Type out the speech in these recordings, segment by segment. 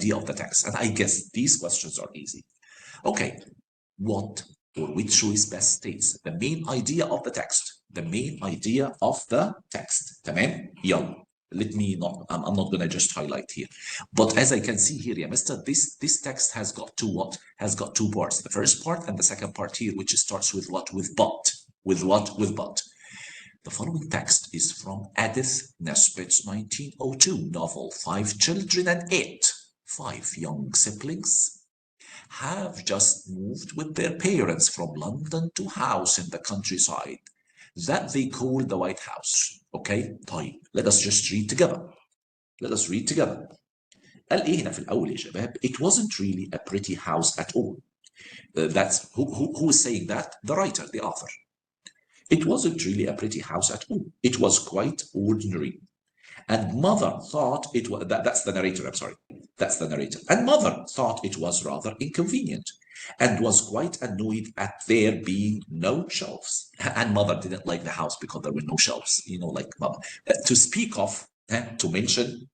idea of the text. And I guess these questions are easy. Okay, what or which choice best states the main idea of the text? The main idea of the text. تمام؟ يلا. Let me not, I'm not gonna just highlight here. But as I can see here, yeah, Mr. This text has got two what? Has got two parts. The first part and the second part here, which starts with what? With but. With what? With but. The following text is from Edith Nesbit's 1902 novel, Five Children and It. Five young siblings have just moved with their parents from London to a house in the countryside that they call the White House. Okay, طيب, let us just read together. Let us read together. قال ايه هنا في الأول يا شباب? It wasn't really a pretty house at all. That's who is saying that? The writer, the author. It wasn't really a pretty house at all. It was quite ordinary. And mother thought it was, that's the narrator, I'm sorry. That's the narrator. And mother thought it was rather inconvenient and was quite annoyed at there being no shelves. And mother didn't like the house because there were no shelves, you know, like mother. To speak of, to mention,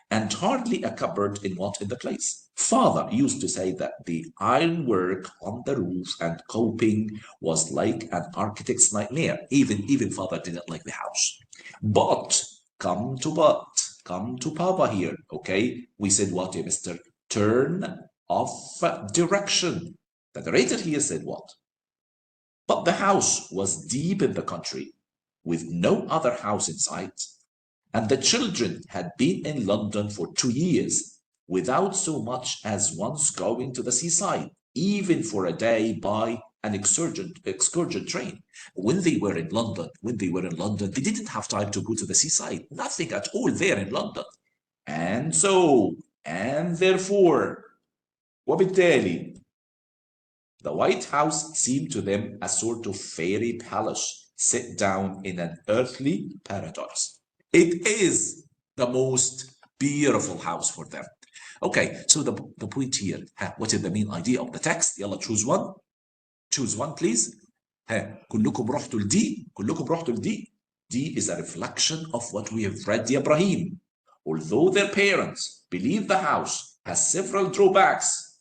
and hardly a cupboard in the place. Father used to say that the ironwork on the roof and coping was like an architect's nightmare. Even father didn't like the house. But come to Papa here, okay? We said what, Mr. Turn of direction. The narrator here said what? But the house was deep in the country with no other house in sight. And the children had been in London for 2 years without so much as once going to the seaside, even for a day by an excursion train. When they were in London, they didn't have time to go to the seaside. Nothing at all there in London. And therefore, وبالتالي, the White House seemed to them a sort of fairy palace set down in an earthly paradise. It is the most beautiful house for them. Okay, so the point here, what is the main idea of the text? يلا, choose one. Choose one, please. كلكم رحتوا لدي. D is a reflection of what we have read, Ibrahim. Although their parents believe the house has several drawbacks,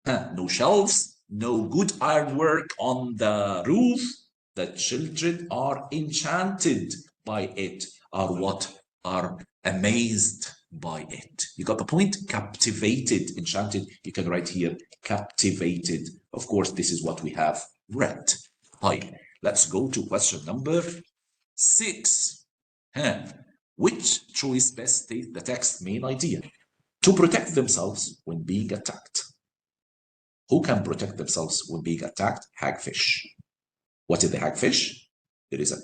no shelves, no good ironwork on the roof, the children are enchanted by it, are amazed by it. You got the point? Captivated, enchanted. You can write here, captivated. Of course, this is what we have read. Hi, let's go to question number 6. Which choice best states the text's main idea? To protect themselves when being attacked. Who can protect themselves when being attacked? Hagfish. What is the hagfish? There is a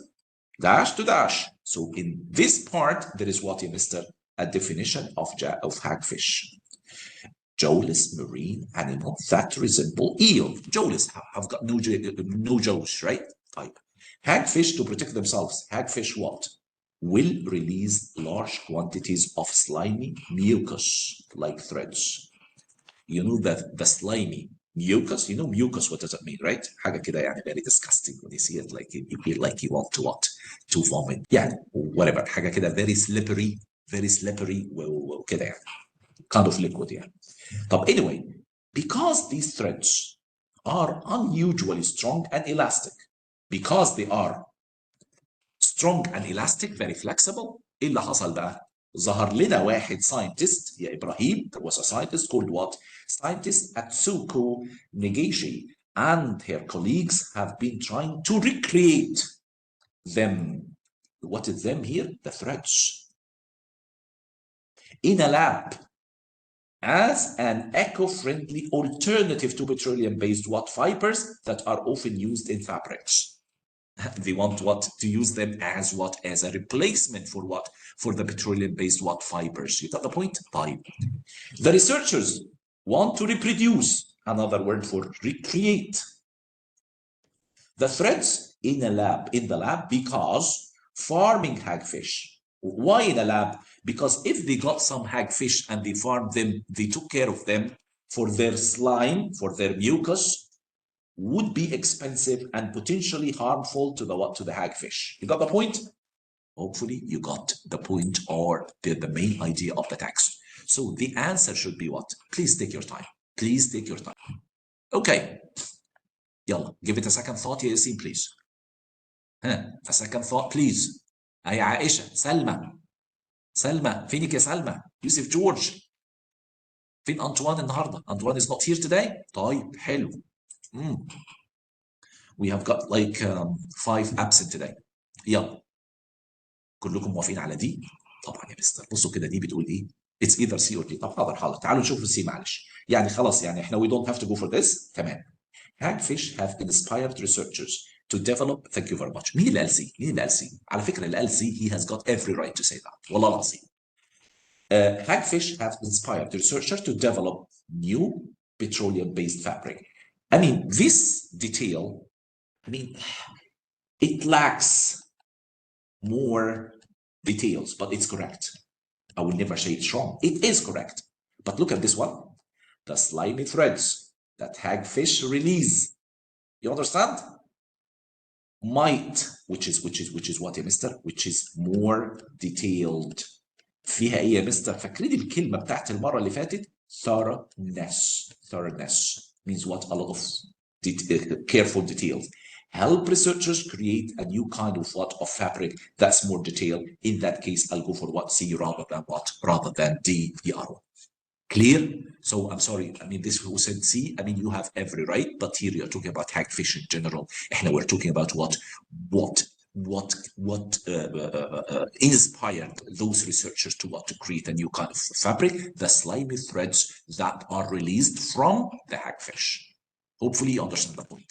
dash to dash. So in this part, there is what, Mr. A definition of hagfish. Jawless marine animal that resemble eel. Jawless, have got no jaws, right? Type. Hagfish, to protect themselves. Hagfish what? Will release large quantities of slimy mucus like threads. You know that the slimy mucus, you know mucus, what does it mean, right? حاجة كده يعني very disgusting when you see it, like you feel like you want to what? To vomit. Yeah, whatever. حاجة كده very slippery وكده يعني. Kind of liquid يعني. But anyway, because these threads are unusually strong and elastic, because they are strong and elastic, very flexible, ايه اللي حصل بقى؟ ظهر لنا واحد scientist يا إبراهيم. There was a scientist called what? Scientist Atsuko Negishi and her colleagues have been trying to recreate them. What is them here? The threads. In a lab as an eco-friendly alternative to petroleum-based what fibers that are often used in fabrics. They want what? To use them as what? As a replacement for what? For the petroleum-based what fibers. You got the point? Fine. The researchers want to reproduce, another word for recreate, the threads in the lab because farming hagfish. Why in a lab? Because if they got some hagfish and they farmed them, they took care of them, for their slime, for their mucus, would be expensive and potentially harmful to the hagfish. You got the point? Hopefully you got the point or the main idea of the text. So the answer should be what? Please take your time. Please take your time. Okay. يلا, give it a second thought يا ياسين, please. A second thought, please. هيا عائشة, سلمى, فينك يا سلمى؟ يوسف جورج. فين أنطوان النهاردة؟ أنطوان is not here today? طيب, حلو. We have got like 5 absent today. يلا. كلكم موافقين على دي؟ طبعا يا مستر. بصوا كده دي بتقول ايه؟ It's either C or D. طب حاضر. تعالوا نشوف السي معلش. يعني خلاص يعني احنا we don't have to go for this. تمام. Hagfish have inspired researchers to develop. Thank you very much. مين اللي قال سي؟ على فكرة اللي قال سي he has got every right to say that. والله العظيم. Hagfish have inspired researchers to develop new petroleum-based fabric. I mean, this detail, it lacks more details, but it's correct. I will never say it's wrong. It is correct. But look at this one. The slimy threads that hagfish release. You understand? Might, which is what, mister? Which is more detailed. فيها ايه يا مستر؟ فاكرين الكلمة بتاعت المرة اللي فاتت؟ Thoroughness. Thoroughness means what? A lot of careful details. Help researchers create a new kind of what? Of fabric that's more detailed. In that case, I'll go for what? C rather than what? Rather than D, ER1. Clear? So I'm sorry. I mean, this who said C, I mean, you have every right, but here you're talking about hagfish in general. And we're talking about what inspired those researchers to what? To create a new kind of fabric, the slimy threads that are released from the hagfish. Hopefully you understand the point.